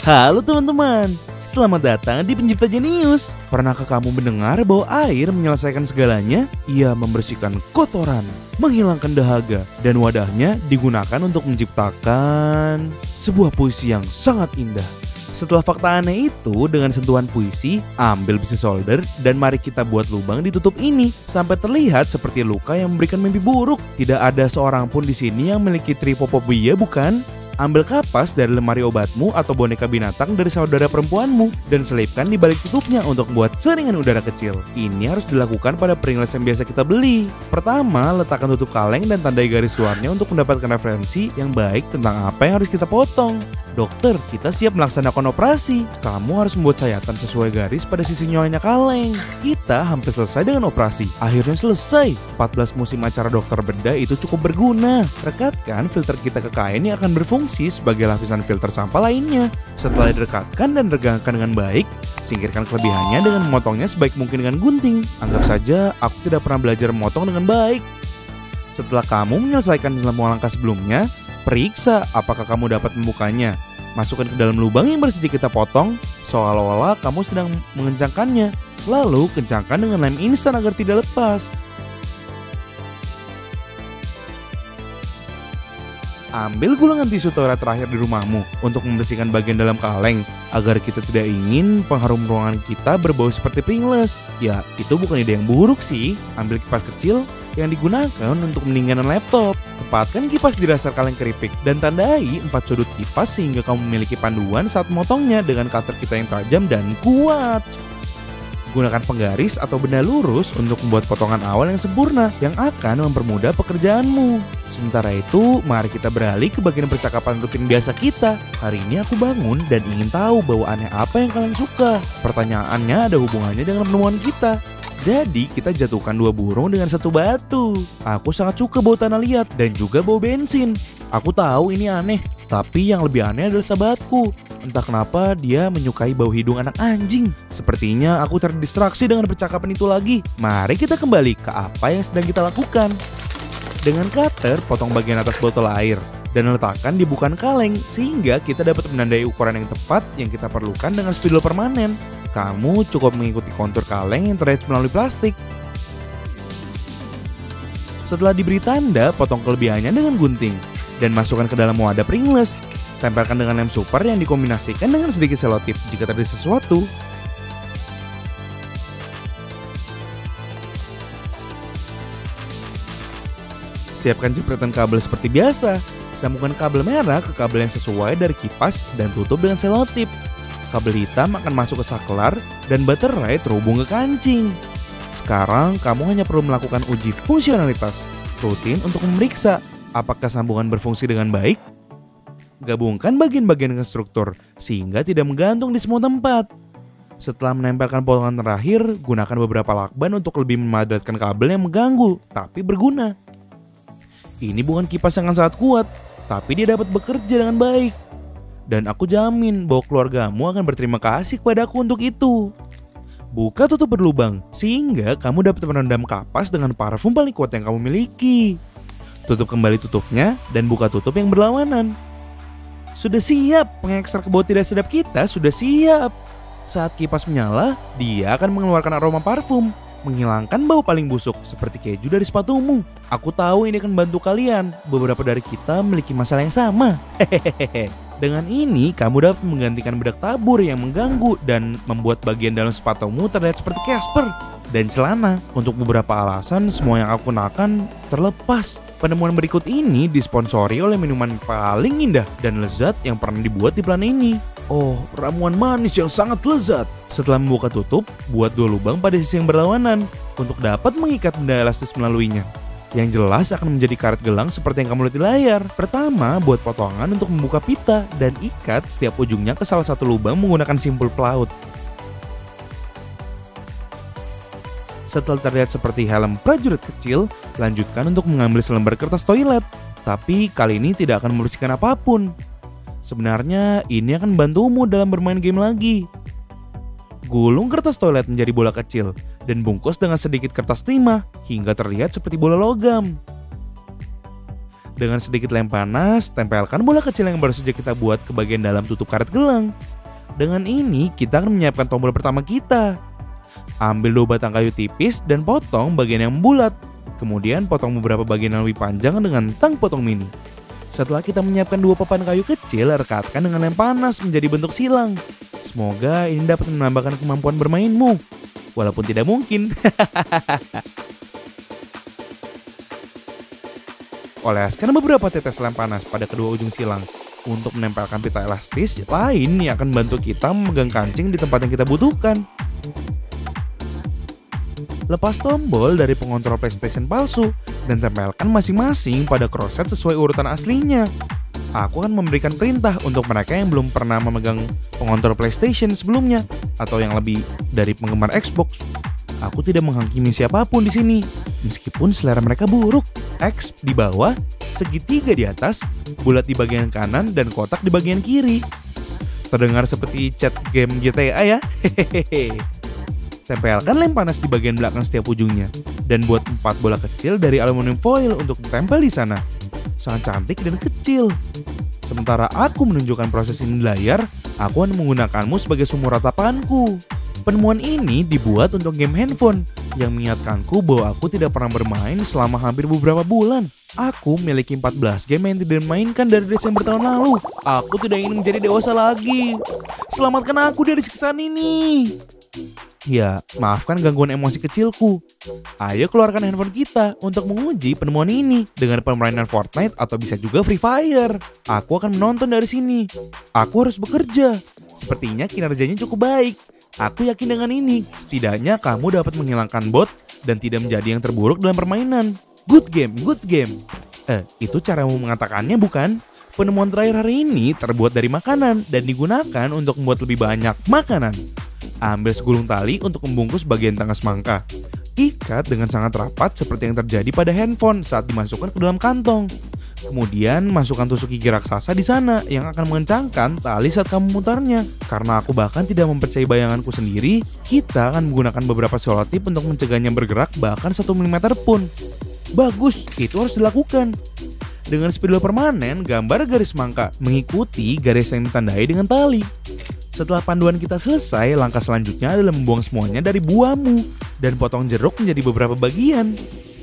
Halo teman-teman, selamat datang di Pencipta Jenius. Pernahkah kamu mendengar bahwa air menyelesaikan segalanya? Ia membersihkan kotoran, menghilangkan dahaga, dan wadahnya digunakan untuk menciptakan sebuah puisi yang sangat indah. Setelah fakta aneh itu, dengan sentuhan puisi, ambil besi solder dan mari kita buat lubang di tutup ini sampai terlihat seperti luka yang memberikan mimpi buruk. Tidak ada seorang pun di sini yang memiliki tripofobia, bukan? Ambil kapas dari lemari obatmu atau boneka binatang dari saudara perempuanmu dan selipkan di balik tutupnya untuk membuat seringan udara kecil. Ini harus dilakukan pada Pringles yang biasa kita beli. Pertama, letakkan tutup kaleng dan tandai garis luarnya untuk mendapatkan referensi yang baik tentang apa yang harus kita potong. Dokter, kita siap melaksanakan operasi. Kamu harus membuat sayatan sesuai garis pada sisi nyawanya kaleng. Kita hampir selesai dengan operasi. Akhirnya selesai. 14 musim acara dokter bedah itu cukup berguna. Rekatkan filter kita ke kain yang akan berfungsi sebagai lapisan filter sampah lainnya. Setelah direkatkan dan regangkan dengan baik, singkirkan kelebihannya dengan memotongnya sebaik mungkin dengan gunting. Anggap saja aku tidak pernah belajar memotong dengan baik. Setelah kamu menyelesaikan semua langkah sebelumnya, periksa apakah kamu dapat membukanya. Masukkan ke dalam lubang yang baru saja kita potong, seolah-olah kamu sedang mengencangkannya. Lalu kencangkan dengan lem instan agar tidak lepas. Ambil gulungan tisu toilet terakhir di rumahmu untuk membersihkan bagian dalam kaleng agar kita tidak ingin pengharum ruangan kita berbau seperti Pringles. Ya, itu bukan ide yang buruk sih. Ambil kipas kecil yang digunakan untuk pendinginan laptop. Tempatkan kipas di dasar kaleng keripik dan tandai 4 sudut kipas sehingga kamu memiliki panduan saat memotongnya dengan cutter kita yang tajam dan kuat. Gunakan penggaris atau benda lurus untuk membuat potongan awal yang sempurna yang akan mempermudah pekerjaanmu. Sementara itu, mari kita beralih ke bagian percakapan rutin biasa kita. Hari ini aku bangun dan ingin tahu bau aneh apa yang kalian suka. Pertanyaannya ada hubungannya dengan penemuan kita. Jadi kita jatuhkan 2 burung dengan 1 batu. Aku sangat suka bau tanah liat dan juga bau bensin. Aku tahu ini aneh, tapi yang lebih aneh adalah sahabatku. Entah kenapa dia menyukai bau hidung anak anjing. Sepertinya aku terdistraksi dengan percakapan itu lagi. Mari kita kembali ke apa yang sedang kita lakukan. Dengan cutter, potong bagian atas botol air dan letakkan di bukan kaleng sehingga kita dapat menandai ukuran yang tepat yang kita perlukan dengan spidol permanen. Kamu cukup mengikuti kontur kaleng yang terlihat melalui plastik. Setelah diberi tanda, potong kelebihannya dengan gunting dan masukkan ke dalam wadah Pringles. Tempelkan dengan lem super yang dikombinasikan dengan sedikit selotip jika terjadi sesuatu. Siapkan jepretan kabel seperti biasa. Sambungkan kabel merah ke kabel yang sesuai dari kipas dan tutup dengan selotip. Kabel hitam akan masuk ke saklar dan baterai terhubung ke kancing. Sekarang kamu hanya perlu melakukan uji fungsionalitas rutin untuk memeriksa apakah sambungan berfungsi dengan baik. Gabungkan bagian-bagian konstruktor sehingga tidak menggantung di semua tempat. Setelah menempelkan potongan terakhir, gunakan beberapa lakban untuk lebih memadatkan kabel yang mengganggu tapi berguna. Ini bukan kipas yang sangat kuat, tapi dia dapat bekerja dengan baik. Dan aku jamin bahwa keluargamu akan berterima kasih kepadaku untuk itu. Buka tutup berlubang sehingga kamu dapat merendam kapas dengan parfum paling kuat yang kamu miliki. Tutup kembali tutupnya dan buka tutup yang berlawanan. Sudah siap, pengekstrak bau tidak sedap kita sudah siap. Saat kipas menyala, dia akan mengeluarkan aroma parfum, menghilangkan bau paling busuk seperti keju dari sepatumu. Aku tahu ini akan membantu kalian. Beberapa dari kita memiliki masalah yang sama. Hehehe. Dengan ini, kamu dapat menggantikan bedak tabur yang mengganggu dan membuat bagian dalam sepatumu terlihat seperti Casper dan celana. Untuk beberapa alasan, semua yang aku kenakan terlepas. Penemuan berikut ini disponsori oleh minuman paling indah dan lezat yang pernah dibuat di planet ini. Oh, ramuan manis yang sangat lezat. Setelah membuka tutup, buat 2 lubang pada sisi yang berlawanan untuk dapat mengikat benda elastis melaluinya. Yang jelas akan menjadi karet gelang seperti yang kamu lihat di layar. Pertama, buat potongan untuk membuka pita dan ikat setiap ujungnya ke salah satu lubang menggunakan simpul pelaut. Setelah terlihat seperti helm prajurit kecil, lanjutkan untuk mengambil selembar kertas toilet. Tapi kali ini tidak akan membersihkan apapun. Sebenarnya ini akan membantumu dalam bermain game lagi. Gulung kertas toilet menjadi bola kecil dan bungkus dengan sedikit kertas timah hingga terlihat seperti bola logam. Dengan sedikit lem panas, tempelkan bola kecil yang baru saja kita buat ke bagian dalam tutup karet gelang. Dengan ini, kita akan menyiapkan tombol pertama kita. Ambil 2 batang kayu tipis dan potong bagian yang bulat. Kemudian potong beberapa bagian yang lebih panjang dengan tang potong mini. Setelah kita menyiapkan 2 papan kayu kecil, rekatkan dengan lem panas menjadi bentuk silang. Semoga ini dapat menambahkan kemampuan bermainmu. Walaupun tidak mungkin. Oleskan beberapa tetes lem panas pada kedua ujung silang untuk menempelkan pita elastis lain yang akan membantu kita memegang kancing di tempat yang kita butuhkan. Lepas tombol dari pengontrol PlayStation palsu dan tempelkan masing-masing pada kroset sesuai urutan aslinya. Aku akan memberikan perintah untuk mereka yang belum pernah memegang pengontrol PlayStation sebelumnya atau yang lebih dari penggemar Xbox. Aku tidak menghakimi siapapun di sini, meskipun selera mereka buruk. X di bawah, segitiga di atas, bulat di bagian kanan dan kotak di bagian kiri. Terdengar seperti chat game GTA ya. Hehehe. Tempelkan lem panas di bagian belakang setiap ujungnya dan buat 4 bola kecil dari aluminium foil untuk ditempel di sana. Sangat cantik dan kecil. Sementara aku menunjukkan proses ini di layar, aku akan menggunakanmu sebagai sumur ratapanku. Penemuan ini dibuat untuk game handphone yang mengingatkanku bahwa aku tidak pernah bermain selama hampir beberapa bulan. Aku memiliki 14 game yang tidak dimainkan dari Desember tahun lalu. Aku tidak ingin menjadi dewasa lagi. Selamatkan aku dari siksaan ini. Ya, maafkan gangguan emosi kecilku. Ayo keluarkan handphone kita untuk menguji penemuan ini dengan permainan Fortnite atau bisa juga Free Fire. Aku akan menonton dari sini. Aku harus bekerja. Sepertinya kinerjanya cukup baik. Aku yakin dengan ini, setidaknya kamu dapat menghilangkan bot dan tidak menjadi yang terburuk dalam permainan. Good game, good game. Itu caramu mengatakannya bukan? Penemuan terakhir hari ini terbuat dari makanan dan digunakan untuk membuat lebih banyak makanan. Ambil segulung tali untuk membungkus bagian tengah semangka. Ikat dengan sangat rapat seperti yang terjadi pada handphone saat dimasukkan ke dalam kantong. Kemudian masukkan tusuk gigi raksasa di sana yang akan mengencangkan tali saat kamu memutarnya. Karena aku bahkan tidak mempercayai bayanganku sendiri, kita akan menggunakan beberapa selotip untuk mencegahnya bergerak bahkan 1 mm pun. Bagus, itu harus dilakukan. Dengan spidol permanen, gambar garis semangka mengikuti garis yang ditandai dengan tali. Setelah panduan kita selesai, langkah selanjutnya adalah membuang semuanya dari buahmu dan potong jeruk menjadi beberapa bagian.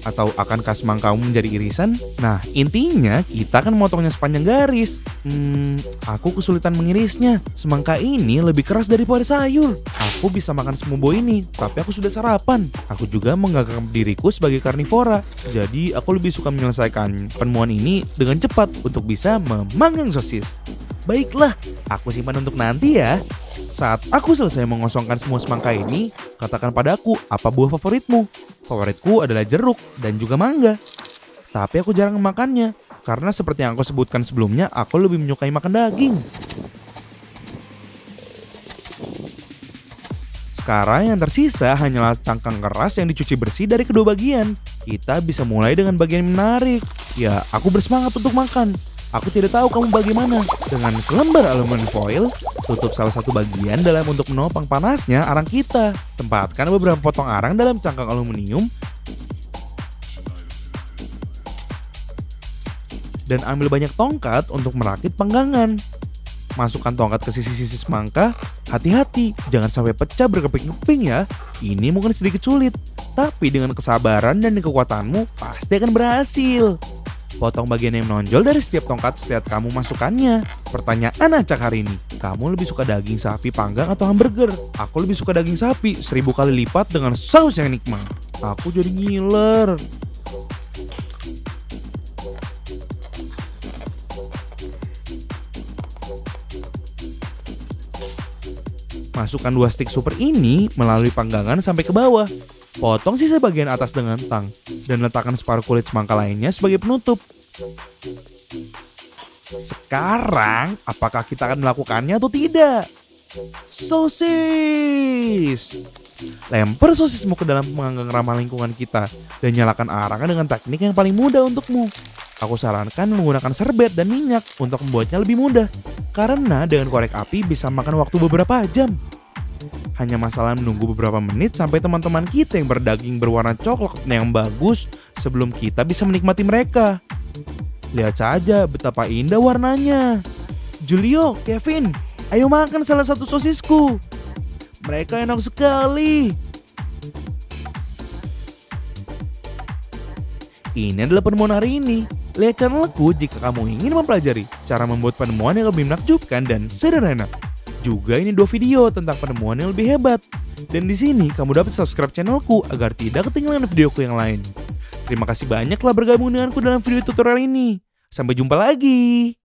Atau akankah semangkamu menjadi irisan? Nah, intinya kita akan memotongnya sepanjang garis. Aku kesulitan mengirisnya. Semangka ini lebih keras daripada sayur. Aku bisa makan semua buah ini, tapi aku sudah sarapan. Aku juga menganggap diriku sebagai karnivora. Jadi aku lebih suka menyelesaikan penemuan ini dengan cepat untuk bisa memanggang sosis. Baiklah, aku simpan untuk nanti ya. Saat aku selesai mengosongkan semua semangka ini, katakan padaku apa buah favoritmu. Favoritku adalah jeruk dan juga mangga. Tapi aku jarang memakannya, karena seperti yang aku sebutkan sebelumnya, aku lebih menyukai makan daging. Sekarang yang tersisa hanyalah cangkang keras yang dicuci bersih dari kedua bagian. Kita bisa mulai dengan bagian menarik. Ya, aku bersemangat untuk makan. Aku tidak tahu kamu bagaimana. Dengan selembar aluminium foil, tutup salah satu bagian dalam untuk menopang panasnya arang kita. Tempatkan beberapa potong arang dalam cangkang aluminium dan ambil banyak tongkat untuk merakit panggangan. Masukkan tongkat ke sisi-sisi semangka. Hati-hati, jangan sampai pecah berkeping-keping ya. Ini mungkin sedikit sulit, tapi dengan kesabaran dan kekuatanmu pasti akan berhasil. Potong bagian yang menonjol dari setiap tongkat setiap kamu masukkannya. Pertanyaan acak hari ini, kamu lebih suka daging sapi panggang atau hamburger? Aku lebih suka daging sapi 1000 kali lipat dengan saus yang nikmat. Aku jadi ngiler. Masukkan 2 stik super ini melalui panggangan sampai ke bawah. Potong sisa bagian atas dengan tang dan letakkan separuh kulit semangka lainnya sebagai penutup. Sekarang, apakah kita akan melakukannya atau tidak? Sosis! Lempar sosismu ke dalam pemanggang ramah lingkungan kita dan nyalakan arangnya dengan teknik yang paling mudah untukmu. Aku sarankan menggunakan serbet dan minyak untuk membuatnya lebih mudah, karena dengan korek api bisa makan waktu beberapa jam. Hanya masalah menunggu beberapa menit sampai teman-teman kita yang berdaging berwarna coklat yang bagus sebelum kita bisa menikmati mereka. Lihat saja betapa indah warnanya. Julio, Kevin, ayo makan salah satu sosisku. Mereka enak sekali. Ini adalah penemuan hari ini. Lihat channelku jika kamu ingin mempelajari cara membuat penemuan yang lebih menakjubkan dan sederhana. Juga ini 2 video tentang penemuan yang lebih hebat. Dan di sini kamu dapat subscribe channelku agar tidak ketinggalan videoku yang lain. Terima kasih banyak telah bergabung denganku dalam video tutorial ini. Sampai jumpa lagi.